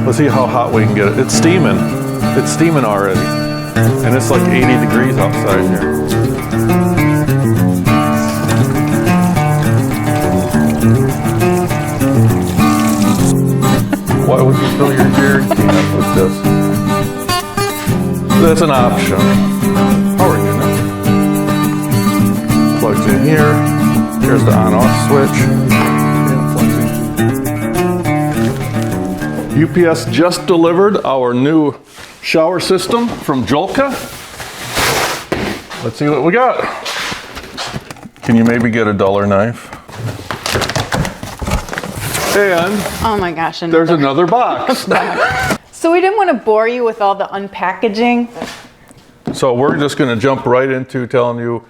Let's see how hot we can get it. It's steaming. It's steaming already. And it's like 80 degrees outside here. Why would you fill your jerry can with this? That's an option. Power unit. Plugs in here. Here's the on-off switch. UPS just delivered our new shower system from Joolca. Let's see what we got. Can you maybe get a duller knife? And oh my gosh, there's another box. So we didn't want to bore you with all the unpackaging. So we're just going to jump right into telling you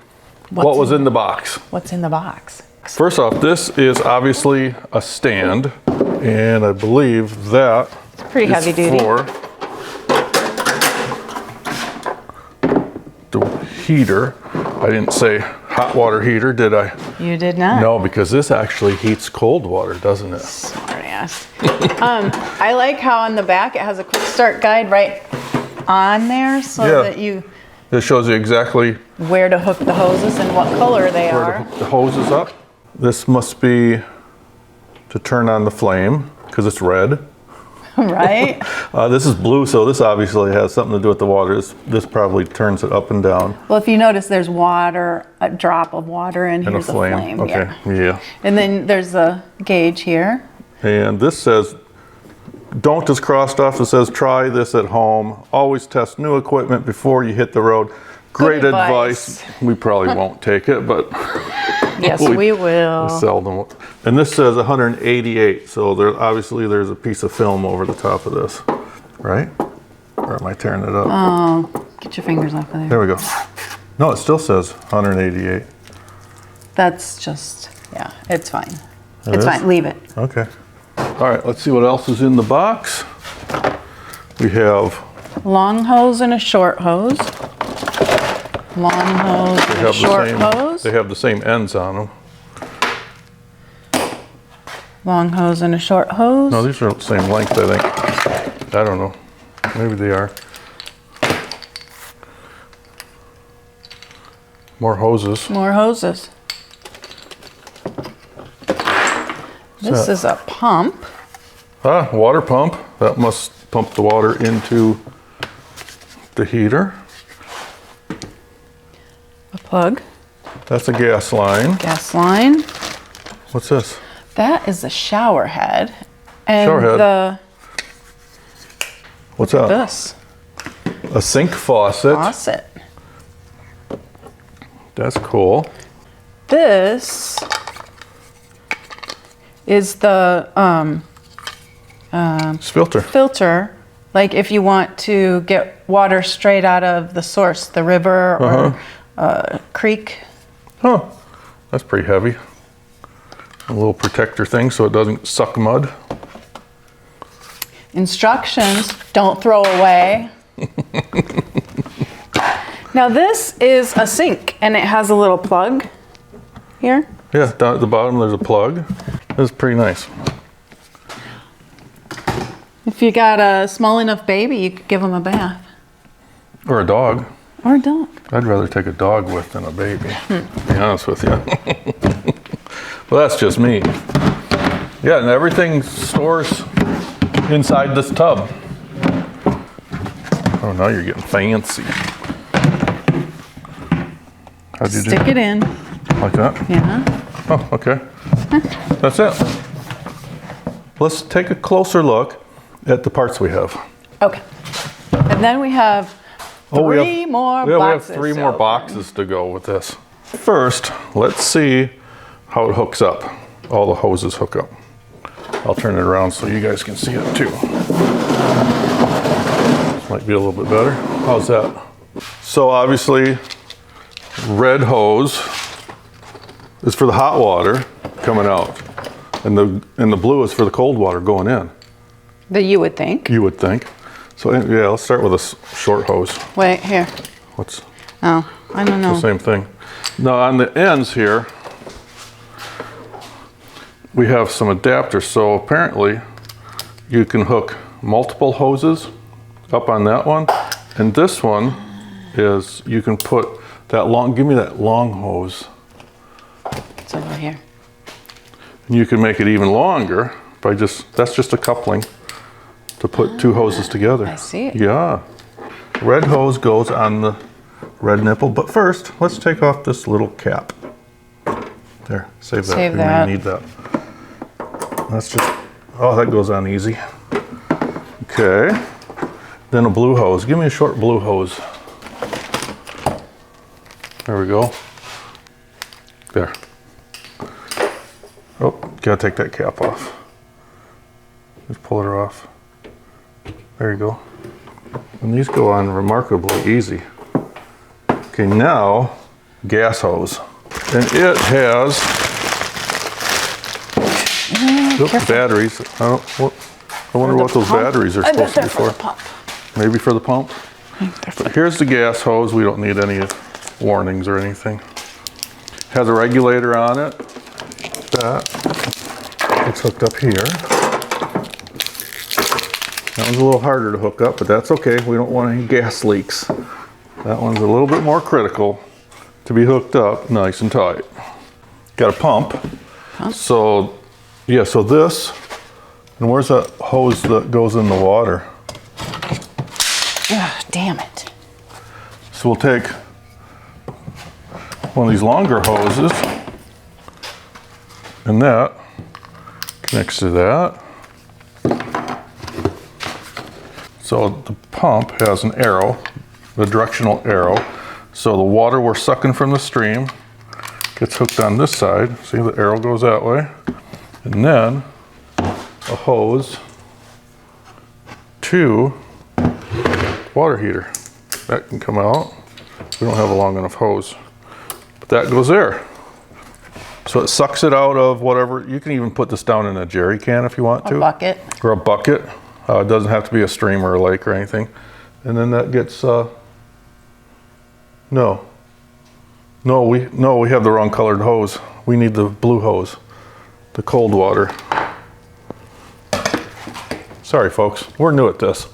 what was in the box. What's in the box? First off, this is obviously a stand, and I believe that it's pretty heavy duty for the heater. I didn't say hot water heater, did I? You did not. No, because this actually heats cold water, doesn't it? Smart ass. I like how on the back it has a quick start guide right on there, so that it shows you exactly where to hook the hoses and what color they are. Where to hook the hoses up. This must be to turn on the flame because it's red. Right. This is blue, so this obviously has something to do with the water. This probably turns it up and down. Well, if you notice, there's water, a drop of water, and here's a flame. Okay, yeah. And then there's a gauge here. And this says, don't is crossed off. It says, try this at home. Always test new equipment before you hit the road. Great advice. We probably won't take it, but yes, we will. Seldom. And this says 188, so obviously there's a piece of film over the top of this, right? Or am I tearing it up? Oh, get your fingers off of there. There we go. No, it still says 188. That's just, yeah, it's fine. It's fine, leave it. Okay. All right, let's see what else is in the box. We have long hose and a short hose. Long hose and a short hose. They have the same ends on them. Long hose and a short hose. No, these are the same length, I think. I don't know. Maybe they are. More hoses. More hoses. This is a pump. Ah, water pump. That must pump the water into the heater. A plug. That's a gas line. Gas line. What's this? That is a shower head. And shower head. What's that? This. A sink faucet. Faucet. That's cool. This is the filter. Filter, like if you want to get water straight out of the source, the river or creek. Oh, that's pretty heavy. A little protector thing so it doesn't suck mud. Instructions, don't throw away. Now this is a sink and it has a little plug here. Yeah, down at the bottom there's a plug. That's pretty nice. If you got a small enough baby, you could give them a bath. Or a dog. Or a dog. I'd rather take a dog with than a baby, to be honest with you. Well, that's just me. Yeah, and everything stores inside this tub. Oh, now you're getting fancy. How'd you do? Stick it in. Like that? Yeah. Oh, okay. That's it. Let's take a closer look at the parts we have. Okay. And then we have three more boxes. We have 3 more boxes to go with this. First, let's see how it hooks up. All the hoses hook up. I'll turn it around so you guys can see it too. This might be a little bit better. How's that? So obviously, red hose is for the hot water coming out, and the blue is for the cold water going in. That you would think. You would think. So yeah, let's start with a short hose. Wait, here. What's? Oh, I don't know. The same thing. Now on the ends here, we have some adapters. So apparently, you can hook multiple hoses up on that one. And this one is, you can put that long, give me that long hose. It's over here. And you can make it even longer by that's just a coupling to put two hoses together. I see. Yeah. Red hose goes on the red nipple, but first, let's take off this little cap. There, save that. Save We that. may need that. That's just, oh, that goes on easy. Okay. Then a blue hose. Give me a short blue hose. There we go. There. Oh, gotta take that cap off. Just pull it off. There you go. And these go on remarkably easy. Okay, now gas hose. And it has batteries. I wonder what those batteries are supposed to be for. Maybe for the pump. But here's the gas hose. We don't need any warnings or anything. Has a regulator on it. That it's hooked up here. That one's a little harder to hook up, but that's okay. We don't want any gas leaks. That one's a little bit more critical to be hooked up nice and tight. Got a pump. So, yeah, so this, and where's that hose that goes in the water? Ugh, damn it. So we'll take one of these longer hoses, and that connects to that. So the pump has an arrow, the directional arrow. So the water we're sucking from the stream gets hooked on this side. See, the arrow goes that way. And then a hose to water heater. That can come out. We don't have a long enough hose, but that goes there. So it sucks it out of whatever. You can even put this down in a jerry can if you want to. A bucket. Or a bucket. It doesn't have to be a stream or a lake or anything. And then that gets, no, we have the wrong colored hose. We need the blue hose, the cold water. Sorry folks, we're new at this.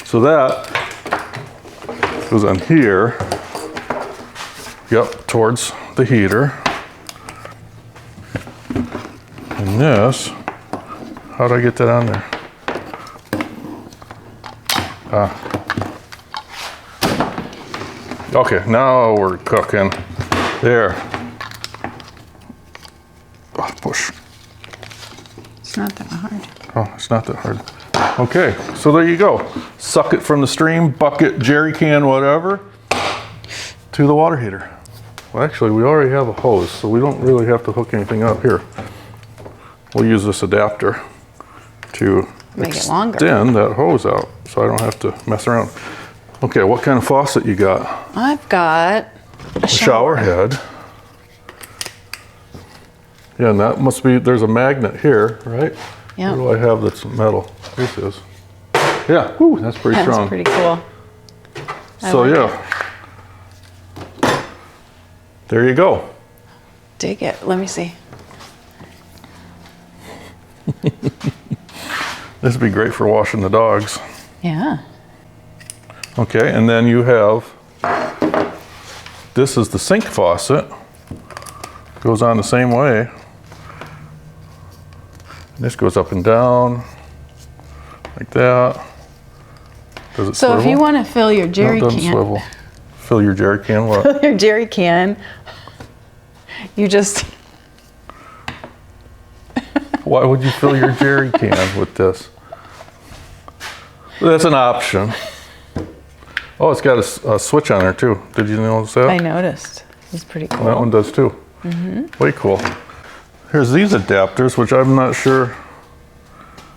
So that goes on here, yep, towards the heater. And this, how did I get that on there? Okay, now we're cooking. There. Oh, push. It's not that hard. Oh, it's not that hard. Okay, so there you go. Suck it from the stream, bucket, jerry can, whatever, to the water heater. Well, actually, we already have a hose, so we don't really have to hook anything up here. We'll use this adapter to Make it longer. extend that hose out so I don't have to mess around. Okay, what kind of faucet you got? I've got a Shower head. Yeah, and that must be, there's a magnet here, right? Yeah. What do I have that's metal? This is. Yeah, whew, that's pretty strong. That's pretty cool. So yeah, there you go. Dig it. Let me see. This would be great for washing the dogs. Yeah. Okay, and then you have, this is the sink faucet. Goes on the same way. And this goes up and down, like that. Does it So swivel? if you want to fill your jerry No, it doesn't can, swivel. Fill your jerry can what? your jerry can, you just Why would you fill your jerry can with this? That's an option. Oh, it's got a switch on there too. Did you notice that? I noticed. It's pretty cool. That one does too. Way cool. Here's these adapters, which I'm not sure.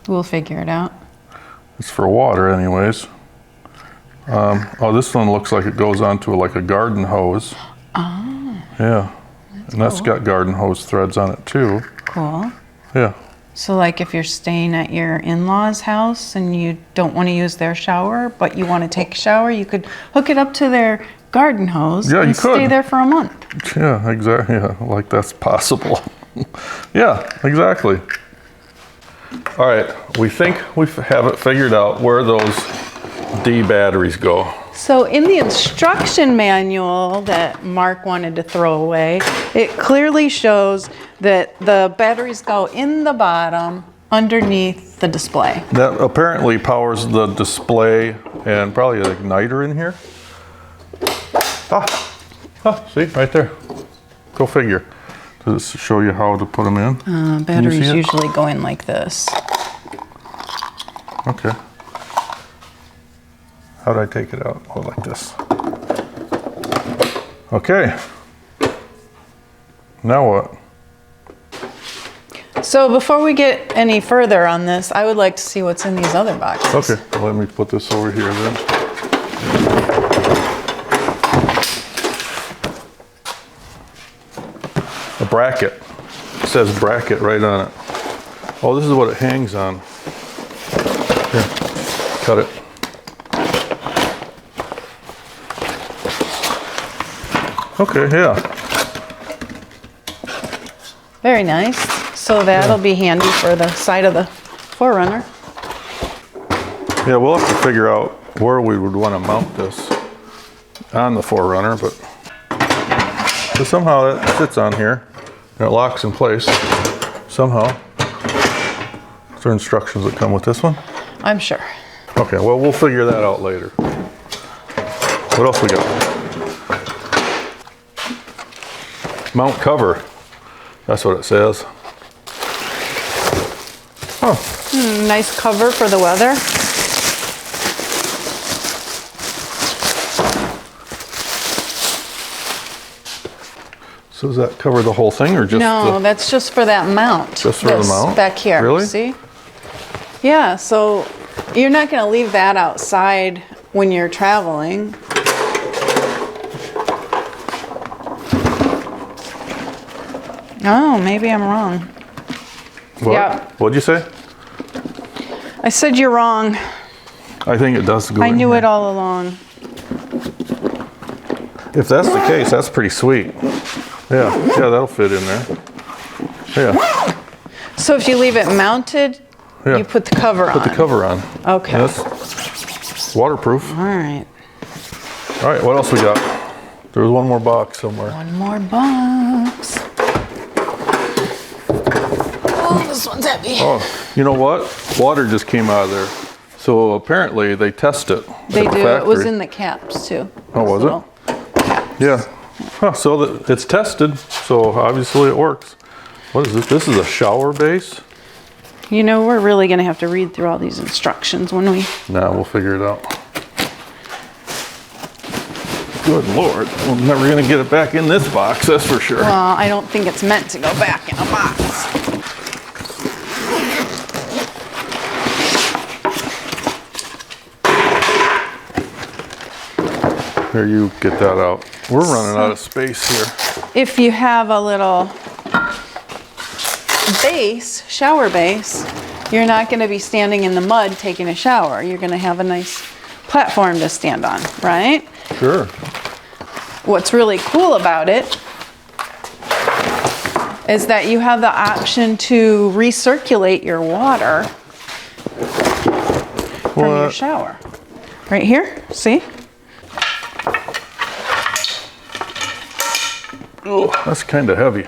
We'll figure it out. It's for water anyways. Oh, this one looks like it goes onto like a garden hose. Oh. Yeah. And that's cool. got garden hose threads on it too. Cool. Yeah. So like if you're staying at your in-laws' house and you don't want to use their shower, but you want to take a shower, you could hook it up to their garden hose Yeah, and you could. stay there for a month. Yeah, exactly. Yeah, like that's possible. Yeah, exactly. All right, we think we have it figured out where those D batteries go. So in the instruction manual that Mark wanted to throw away, it clearly shows that the batteries go in the bottom underneath the display. That apparently powers the display and probably an igniter in here. See, right there. Go figure. Does it show you how to put them in? Batteries usually go in like this. Okay. How do I take it out? Oh, like this. Okay. Now what? So before we get any further on this, I would like to see what's in these other boxes. Okay, let me put this over here then. A bracket. It says bracket right on it. Oh, this is what it hangs on. Here, cut it. Okay, yeah. Very nice. So that'll be handy for the side of the 4Runner. Yeah, we'll have to figure out where we would want to mount this on the 4Runner, but somehow that sits on here and it locks in place somehow. Is there instructions that come with this one? I'm sure. Okay, well, we'll figure that out later. What else we got? Mount cover. That's what it says. Oh. Nice cover for the weather. So does that cover the whole thing or just No, that's just for that mount. Just for the mount? Back here. Really? See? Yeah, so you're not going to leave that outside when you're traveling. Oh, maybe I'm wrong. What? Yeah. What'd you say? I said you're wrong. I think it does go I in knew here. it all along. If that's the case, that's pretty sweet. Yeah, that'll fit in there. Yeah, So if you leave it mounted, yeah. you put the cover on. Put the cover on. Okay. That's waterproof. All right. All right, what else we got? There was one more box somewhere. One more box. Oh, this one's heavy. Oh, you know what? Water just came out of there. So apparently they test it. They at the do. It was factory. in the caps too. Oh, was it? Yeah. Huh, so it's tested, so obviously it works. What is this? This is a shower base? You know, we're really going to have to read through all these instructions when we... Nah, we'll figure it out. Good Lord. We're never going to get it back in this box, that's for sure. Well, I don't think it's meant to go back in a box. Here, you get that out. We're running out of space here. If you have a little base, shower base, you're not going to be standing in the mud taking a shower. You're going to have a nice platform to stand on, right? Sure. What's really cool about it is that you have the option to recirculate your water from your What? shower. Right here, see? Oh, that's kind of heavy.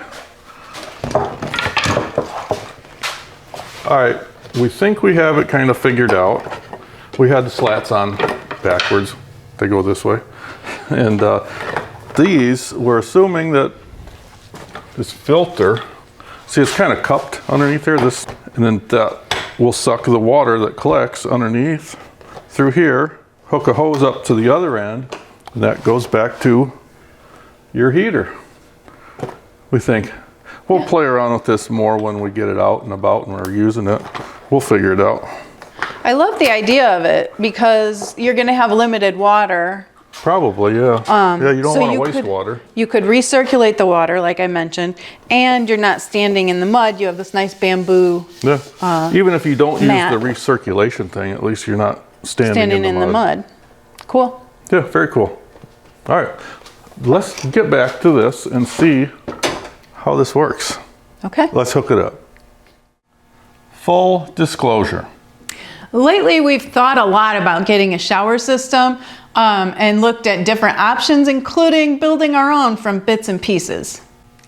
All right, we think we have it kind of figured out. We had the slats on backwards. They go this way. And these, we're assuming that this filter, see it's kind of cupped underneath there, this, and then that will suck the water that collects underneath through here, hook a hose up to the other end, and that goes back to your heater. We think. We'll play around with this more when we get it out and about and we're using it. We'll figure it out. I love the idea of it because you're going to have limited water. Probably, yeah. Yeah, you don't So want to you waste could- water. You could recirculate the water, like I mentioned, and you're not standing in the mud. You have this nice bamboo Yeah. Even if you don't use mat. the recirculation thing, at least you're not standing in the mud. Cool. Yeah, very cool. All right, let's get back to this and see how this works. Okay. Let's hook it up. Full disclosure. Lately, we've thought a lot about getting a shower system and looked at different options, including building our own from bits and pieces.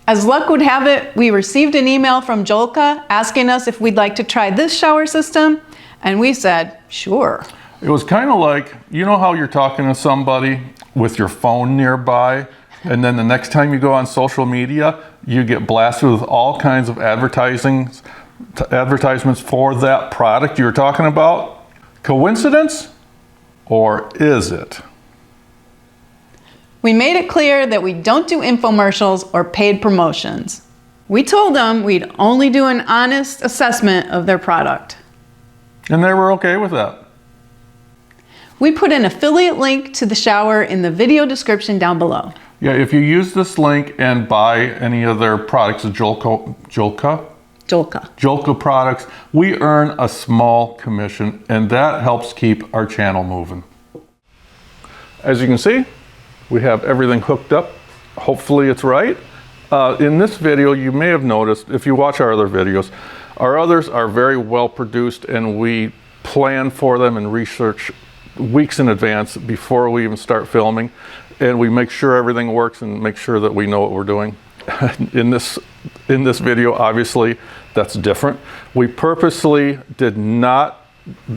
As luck would have it, we received an email from Joolca asking us if we'd like to try this shower system, and we said, sure. It was kind of like, you know how you're talking to somebody with your phone nearby, and then the next time you go on social media, you get blasted with all kinds of advertisements for that product you're talking about? Coincidence? Or is it? We made it clear that we don't do infomercials or paid promotions. We told them we'd only do an honest assessment of their product. And they were okay with that. We put an affiliate link to the shower in the video description down below. Yeah, if you use this link and buy any of their products, the Joolca products, we earn a small commission, and that helps keep our channel moving. As you can see, we have everything hooked up. Hopefully it's right. In this video, you may have noticed, if you watch our other videos, our others are very well produced, and we plan for them and research weeks in advance before we even start filming, and we make sure everything works and make sure that we know what we're doing. In this video, obviously, that's different. We purposely did not,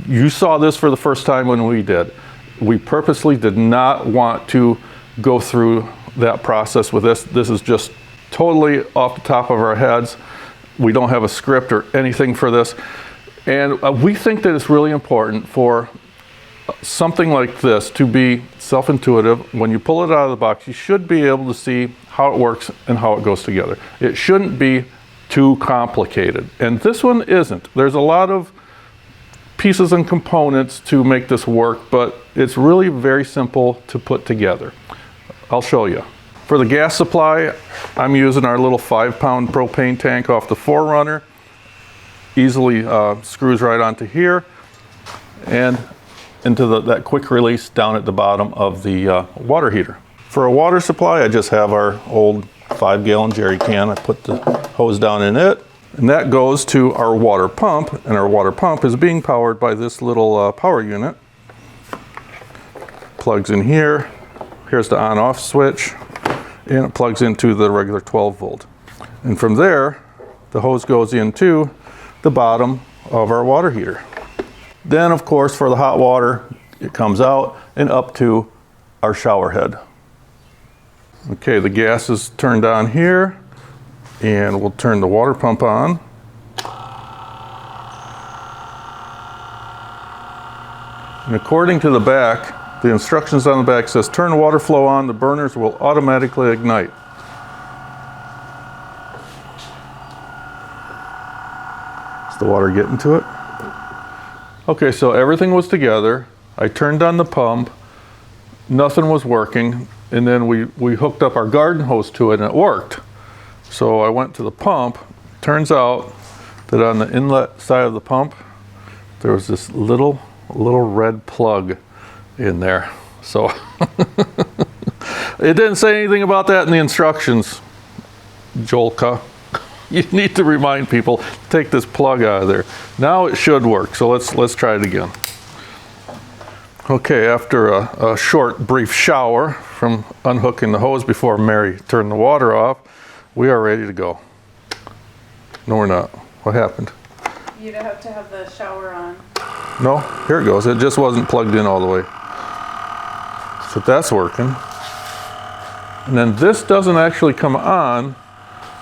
you saw this for the first time when we did. We purposely did not want to go through that process with this. This is just totally off the top of our heads. We don't have a script or anything for this. And we think that it's really important for something like this to be self-intuitive. When you pull it out of the box, you should be able to see how it works and how it goes together. It shouldn't be too complicated. And this one isn't. There's a lot of pieces and components to make this work, but it's really very simple to put together. I'll show you. For the gas supply, I'm using our little 5-pound propane tank off the 4Runner. Easily screws right onto here and into that quick release down at the bottom of the water heater. For a water supply, I just have our old 5-gallon jerry can. I put the hose down in it, and that goes to our water pump, and our water pump is being powered by this little power unit. Plugs in here. Here's the on-off switch, and it plugs into the regular 12 volt. And from there, the hose goes into the bottom of our water heater. Then, of course, for the hot water, it comes out and up to our shower head. Okay, the gas is turned on here, and we'll turn the water pump on. And according to the back, the instructions on the back says, turn the water flow on, the burners will automatically ignite. Is the water getting to it? Okay, so everything was together. I turned on the pump, nothing was working, and then we hooked up our garden hose to it and it worked. So I went to the pump. Turns out that on the inlet side of the pump, there was this little red plug in there. So it didn't say anything about that in the instructions, Joolca. You need to remind people to take this plug out of there. Now it should work, so let's try it again. Okay, after a short, brief shower from unhooking the hose before Mary turned the water off, we are ready to go. No, we're not. What happened? You'd have to have the shower on. No, here it goes. It just wasn't plugged in all the way. So that's working. And then this doesn't actually come on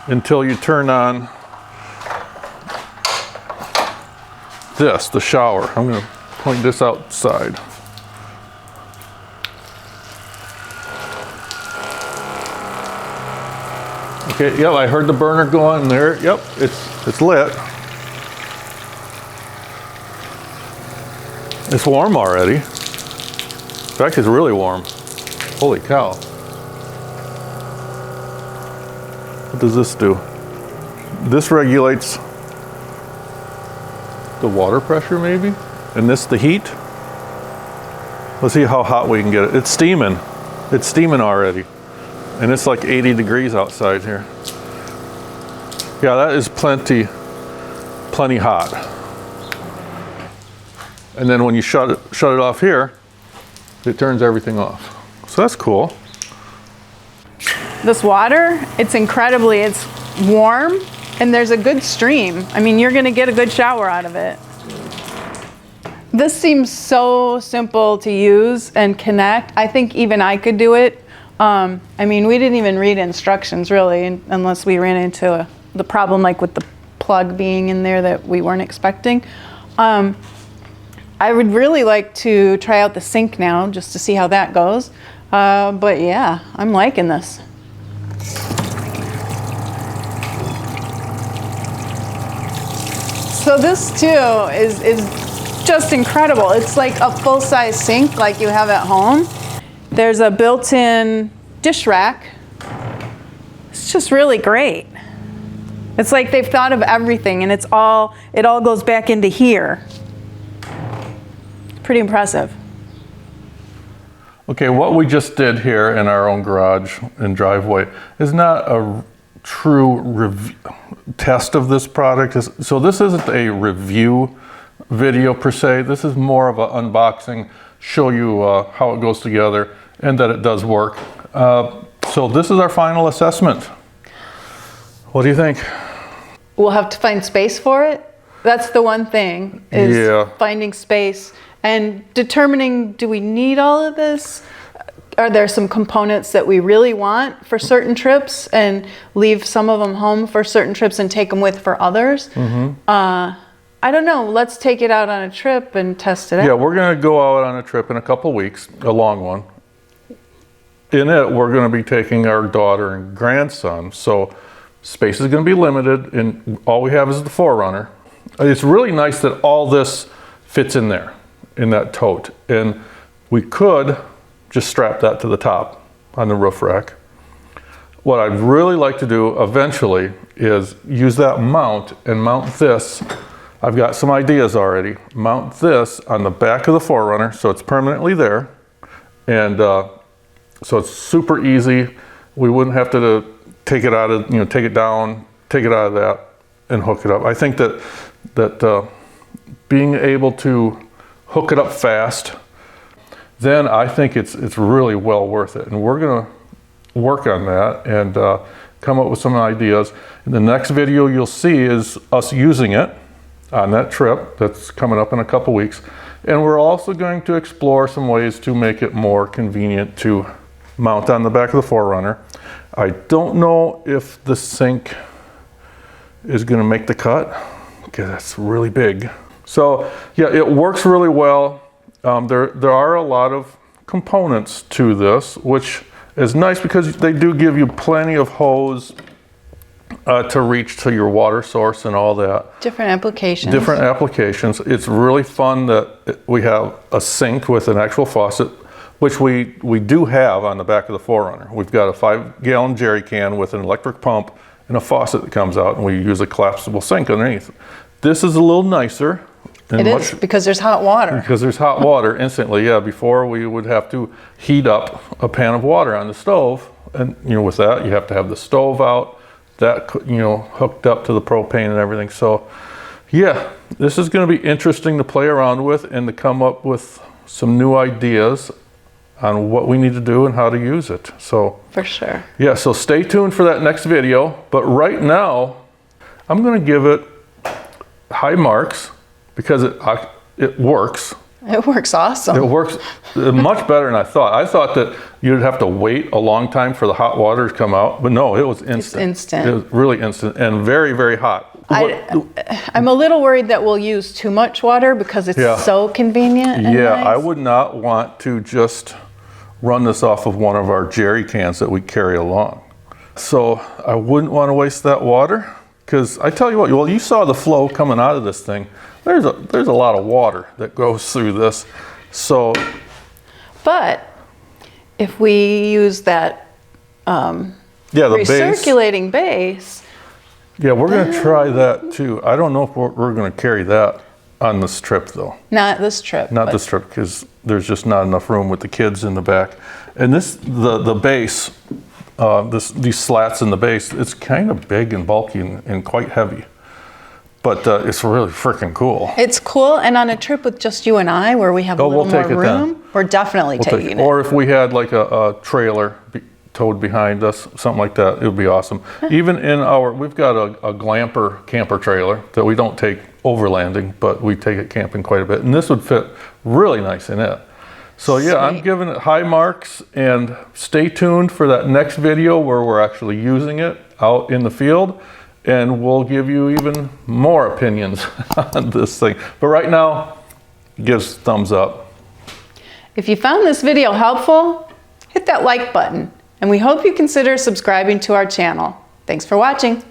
until you turn on this, the shower. I'm going to point this outside. Okay, yep, I heard the burner going there. Yep, it's lit. It's warm already. In fact, it's really warm. Holy cow. What does this do? This regulates the water pressure maybe, and this the heat. Let's see how hot we can get it. It's steaming. It's steaming already. And it's like 80 degrees outside here. Yeah, that is plenty hot. And then when you shut it off here, it turns everything off. So that's cool. This water, it's warm and there's a good stream. I mean, you're gonna get a good shower out of it. This seems so simple to use and connect. I think even I could do it. I mean, we didn't even read instructions really, unless we ran into the problem like with the plug being in there that we weren't expecting. I would really like to try out the sink now just to see how that goes. But yeah, I'm liking this. So this too is just incredible. It's like a full-size sink like you have at home. There's a built-in dish rack. It's just really great. It's like they've thought of everything and it all goes back into here. Pretty impressive. Okay, what we just did here in our own garage and driveway is not a true test of this product. So this isn't a review video per se. This is more of an unboxing, show you how it goes together and that it does work. So this is our final assessment. What do you think? We'll have to find space for it. That's the one thing, is finding space and determining, do we need all of this? Are there some components that we really want for certain trips and leave some of them home for certain trips and take them with for others? I don't know. Let's take it out on a trip and test it out. Yeah, we're going to go out on a trip in a couple weeks, a long one. In it, we're going to be taking our daughter and grandson. So space is going to be limited and all we have is the 4Runner. It's really nice that all this fits in there, in that tote. And we could just strap that to the top on the roof rack. What I'd really like to do eventually is use that mount and mount this. I've got some ideas already. Mount this on the back of the 4Runner so it's permanently there. And so it's super easy. We wouldn't have to take it out of, take it down, take it out of that and hook it up. I think that being able to hook it up fast, then I think it's really well worth it. And we're gonna work on that and come up with some ideas. In the next video you'll see is us using it on that trip that's coming up in a couple weeks. And we're also going to explore some ways to make it more convenient to mount on the back of the 4Runner. I don't know if the sink is gonna make the cut, because that's really big. So yeah, it works really well. There are a lot of components to this, which is nice because they do give you plenty of hose to reach to your water source and all that. Different applications. Different applications. It's really fun that we have a sink with an actual faucet, which we do have on the back of the 4Runner. We've got a 5-gallon jerry can with an electric pump and a faucet that comes out, and we use a collapsible sink underneath. This is a little nicer. It is, because there's hot water. Because there's hot water instantly, yeah. Before we would have to heat up a pan of water on the stove, and with that you have to have the stove out, that hooked up to the propane and everything. So yeah, this is going to be interesting to play around with and to come up with some new ideas on what we need to do and how to use it. So for sure. Yeah, so stay tuned for that next video. But right now, I'm going to give it high marks because it works. It works awesome. It works much better than I thought. I thought that you'd have to wait a long time for the hot water to come out, but no, it was instant. It's instant. It was really instant and very, very hot. I'm a little worried that we'll use too much water because it's so convenient and nice. I would not want to just run this off of one of our jerry cans that we carry along. So I wouldn't want to waste that water, because I tell you what, well, you saw the flow coming out of this thing. There's a lot of water that goes through this. So, but if we use that the recirculating base. Yeah, we're going to try that too. I don't know if we're going to carry that on this trip though. Not this trip. Not this trip, because there's just not enough room with the kids in the back. And the base, these slats in the base, it's kind of big and bulky and quite heavy. But it's really freaking cool. It's cool, and on a trip with just you and I, where we have a little we'll more take it then. room, we're definitely taking it. Or if we had like a trailer towed behind us, something like that, it would be awesome. Even in we've got a glamper camper trailer that we don't take overlanding, but we take it camping quite a bit. And this would fit really nice in it. So yeah, Sweet. I'm giving it high marks, and stay tuned for that next video where we're actually using it out in the field. And we'll give you even more opinions on this thing. But right now, give us a thumbs up. If you found this video helpful, hit that like button. And we hope you consider subscribing to our channel. Thanks for watching.